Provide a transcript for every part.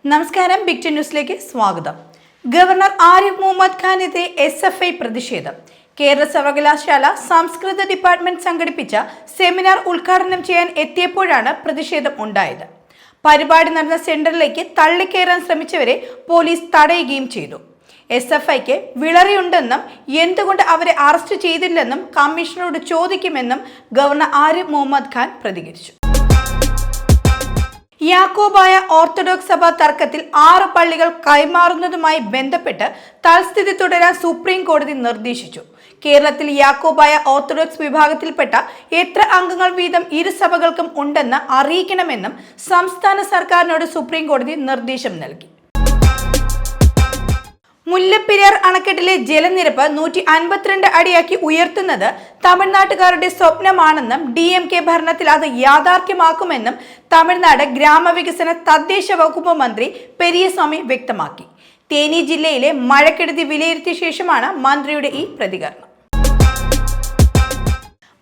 നമസ്കാരം, big ten ന്യൂസിലേക്ക് സ്വാഗതം. ഗവർണർ ആരിഫ് മുഹമ്മദ് ഖാനെതിരെ SFI പ്രതിഷേധം. കേരള സർവകലാശാല സംസ്കൃത ഡിപ്പാർട്ട്മെന്റ് സംഘടിപ്പിച്ച സെമിനാർ ഉദ്ഘാടനം ചെയ്യാൻ എത്തിയപ്പോഴാണ് പ്രതിഷേധം ഉണ്ടായത്. പരിപാടി നടന്ന സെന്ററിലേക്ക് തള്ളിക്കയറാൻ ശ്രമിച്ചവരെ പോലീസ് തടയുകയും ചെയ്തു. SFIക്ക് വിളറിയുണ്ടെന്നും എന്തുകൊണ്ട് അവരെ അറസ്റ്റ് ചെയ്തില്ലെന്നും കമ്മീഷണറോട് ചോദിക്കുമെന്നും ഗവർണർ ആരിഫ് മുഹമ്മദ് ഖാൻ പ്രതികരിച്ചു. യാക്കോബായ ഓർത്തഡോക്സ് സഭ തർക്കത്തിൽ 6 പള്ളികൾ കൈമാറുന്നതുമായി ബന്ധപ്പെട്ട് തൽസ്ഥിതി തുടരാൻ സുപ്രീം കോടതി നിർദ്ദേശിച്ചു. കേരളത്തിൽ യാക്കോബായ ഓർത്തഡോക്സ് വിഭാഗത്തിൽപ്പെട്ട എത്ര അംഗങ്ങൾ വീതം ഇരു സഭകൾക്കും ഉണ്ടെന്ന് അറിയിക്കണമെന്നും സംസ്ഥാന സർക്കാരിനോട് സുപ്രീം കോടതി നിർദ്ദേശം നൽകി. മുല്ലപ്പെരിയാർ അണക്കെട്ടിലെ ജലനിരപ്പ് 152 അടിയാക്കി ഉയർത്തുന്നത് തമിഴ്നാട്ടുകാരുടെ സ്വപ്നമാണെന്നും DMK ഭരണത്തിൽ അത് യാഥാർത്ഥ്യമാക്കുമെന്നും തമിഴ്നാട് ഗ്രാമവികസന തദ്ദേശ വകുപ്പ് മന്ത്രി പെരിയസ്വാമി വ്യക്തമാക്കി. തേനി ജില്ലയിലെ മഴക്കെടുതി വിലയിരുത്തിയ ശേഷമാണ് മന്ത്രിയുടെ ഈ പ്രതികരണം.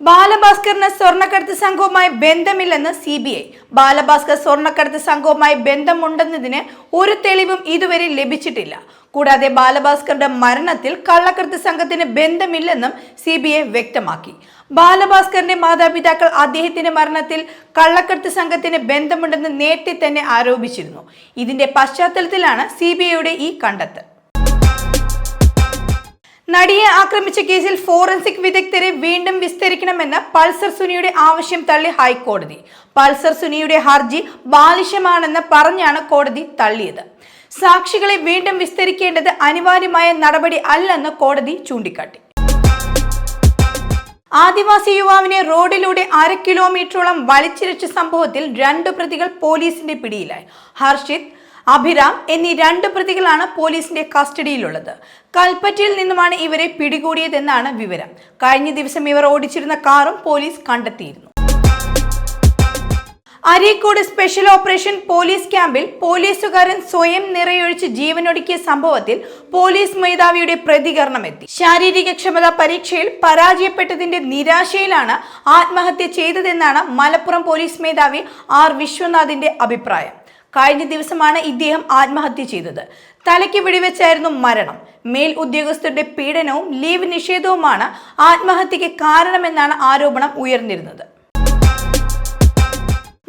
ബാലഭാസ്കറിന് സ്വർണ്ണക്കടത്ത് സംഘവുമായി ബന്ധമില്ലെന്ന് CBI. ബാലഭാസ്കർ സ്വർണ്ണക്കടത്ത് സംഘവുമായി ബന്ധമുണ്ടെന്നതിന് ഒരു തെളിവും ഇതുവരെ ലഭിച്ചിട്ടില്ല. കൂടാതെ ബാലഭാസ്കറുടെ മരണത്തിൽ കള്ളക്കടത്ത് സംഘത്തിന് ബന്ധമില്ലെന്നും CBI വ്യക്തമാക്കി. ബാലഭാസ്കറിന്റെ മാതാപിതാക്കൾ അദ്ദേഹത്തിന്റെ മരണത്തിൽ കള്ളക്കടത്ത് സംഘത്തിന് ബന്ധമുണ്ടെന്ന് നേരത്തെ തന്നെ ആരോപിച്ചിരുന്നു. ഇതിന്റെ പശ്ചാത്തലത്തിലാണ് CBIയുടെ ഈ കണ്ടെത്തൽ. നടിയെ ആക്രമിച്ച കേസിൽ ഫോറൻസിക് വിദഗ്ധരെ വീണ്ടും വിസ്തരിക്കണമെന്ന പൾസർ സുനിയുടെ ആവശ്യം തള്ളി ഹൈക്കോടതി. പൾസർ സുനിയുടെ ഹർജി ബാലിശമാണെന്ന് പറഞ്ഞാണ് കോടതി തള്ളിയത്. സാക്ഷികളെ വീണ്ടും വിസ്തരിക്കേണ്ടത് അനിവാര്യമായ നടപടി അല്ലെന്ന് കോടതി ചൂണ്ടിക്കാട്ടി. ആദിവാസി യുവാവിനെ റോഡിലൂടെ 1/2 കിലോമീറ്ററോളം വലിച്ചിഴച്ച സംഭവത്തിൽ 2 പ്രതികൾ പോലീസിന്റെ പിടിയിലായി. ഹർഷിത്, അഭിരാം എന്നീ 2 പ്രതികളാണ് പോലീസിന്റെ കസ്റ്റഡിയിലുള്ളത്. കൽപ്പറ്റയിൽ നിന്നുമാണ് ഇവരെ പിടികൂടിയതെന്നാണ് വിവരം. കഴിഞ്ഞ ദിവസം ഇവർ ഓടിച്ചിരുന്ന കാറും പോലീസ് കണ്ടെത്തിയിരുന്നു. അരീക്കോട് സ്പെഷ്യൽ ഓപ്പറേഷൻ പോലീസ് ക്യാമ്പിൽ പോലീസുകാരൻ സ്വയം നിറയൊഴിച്ച് ജീവനൊടുക്കിയ സംഭവത്തിൽ പോലീസ് മേധാവിയുടെ പ്രതികരണം എത്തി. ശാരീരിക ക്ഷമതാ പരീക്ഷയിൽ പരാജയപ്പെട്ടതിന്റെ നിരാശയിലാണ് ആത്മഹത്യ ചെയ്തതെന്നാണ് മലപ്പുറം പോലീസ് മേധാവി R വിശ്വനാഥിന്റെ അഭിപ്രായം. കഴിഞ്ഞ ദിവസമാണ് ഇദ്ദേഹം ആത്മഹത്യ ചെയ്തത്. തലയ്ക്ക് വെടിവെച്ചായിരുന്നു മരണം. മേൽ ഉദ്യോഗസ്ഥരുടെ പീഡനവും ലീവ് നിഷേധവുമാണ് ആത്മഹത്യക്ക് കാരണമെന്നാണ് ആരോപണം ഉയർന്നിരുന്നത്.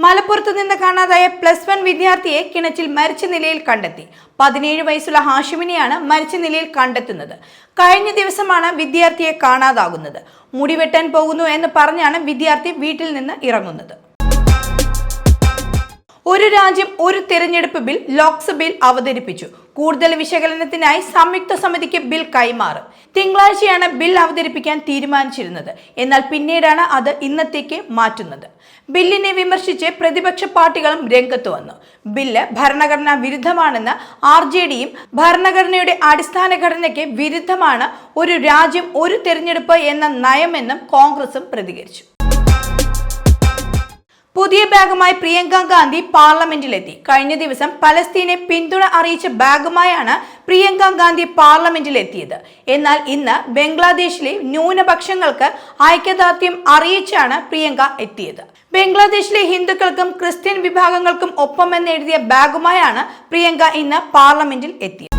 മലപ്പുറത്ത് നിന്ന് കാണാതായ +1 വിദ്യാർത്ഥിയെ കിണറ്റിൽ മരിച്ച നിലയിൽ കണ്ടെത്തി. 17 വയസ്സുള്ള ഹാഷിമിനെയാണ് മരിച്ച നിലയിൽ കണ്ടെത്തുന്നത്. കഴിഞ്ഞ ദിവസമാണ് വിദ്യാർത്ഥിയെ കാണാതാകുന്നത്. മുടിവെട്ടാൻ പോകുന്നു എന്ന് പറഞ്ഞാണ് വിദ്യാർത്ഥി വീട്ടിൽ നിന്ന് ഇറങ്ങുന്നത്. ഒരു രാജ്യം ഒരു തെരഞ്ഞെടുപ്പ് ബിൽ ലോക്സഭയിൽ അവതരിപ്പിച്ചു. കൂടുതൽ വിശകലനത്തിനായി സംയുക്ത സമിതിക്ക് ബിൽ കൈമാറും. തിങ്കളാഴ്ചയാണ് ബിൽ അവതരിപ്പിക്കാൻ തീരുമാനിച്ചിരുന്നത്. എന്നാൽ പിന്നീടാണ് അത് ഇന്നത്തേക്ക് മാറ്റുന്നത്. ബില്ലിനെ വിമർശിച്ച് പ്രതിപക്ഷ പാർട്ടികളും രംഗത്ത് വന്നു. ബില്ല് ഭരണഘടനാ വിരുദ്ധമാണെന്ന് RJDയും ഭരണഘടനയുടെ അടിസ്ഥാന ഘടനയ്ക്ക് വിരുദ്ധമാണ് ഒരു രാജ്യം ഒരു തെരഞ്ഞെടുപ്പ് എന്ന നയമെന്നും കോൺഗ്രസും പ്രതികരിച്ചു. പുതിയ ബാഗുമായി പ്രിയങ്ക ഗാന്ധി പാർലമെന്റിലെത്തി. കഴിഞ്ഞ ദിവസം പലസ്തീനെ പിന്തുണ അറിയിച്ച ബാഗുമായാണ് പ്രിയങ്ക ഗാന്ധി പാർലമെന്റിലെത്തിയത്. എന്നാൽ ഇന്ന് ബംഗ്ലാദേശിലെ ന്യൂനപക്ഷങ്ങൾക്ക് ഐക്യദാർഢ്യം അറിയിച്ചാണ് പ്രിയങ്ക എത്തിയത്. ബംഗ്ലാദേശിലെ ഹിന്ദുക്കൾക്കും ക്രിസ്ത്യൻ വിഭാഗങ്ങൾക്കും ഒപ്പമെന്ന് എഴുതിയ ബാഗുമായാണ് പ്രിയങ്ക ഇന്ന് പാർലമെന്റിൽ എത്തിയത്.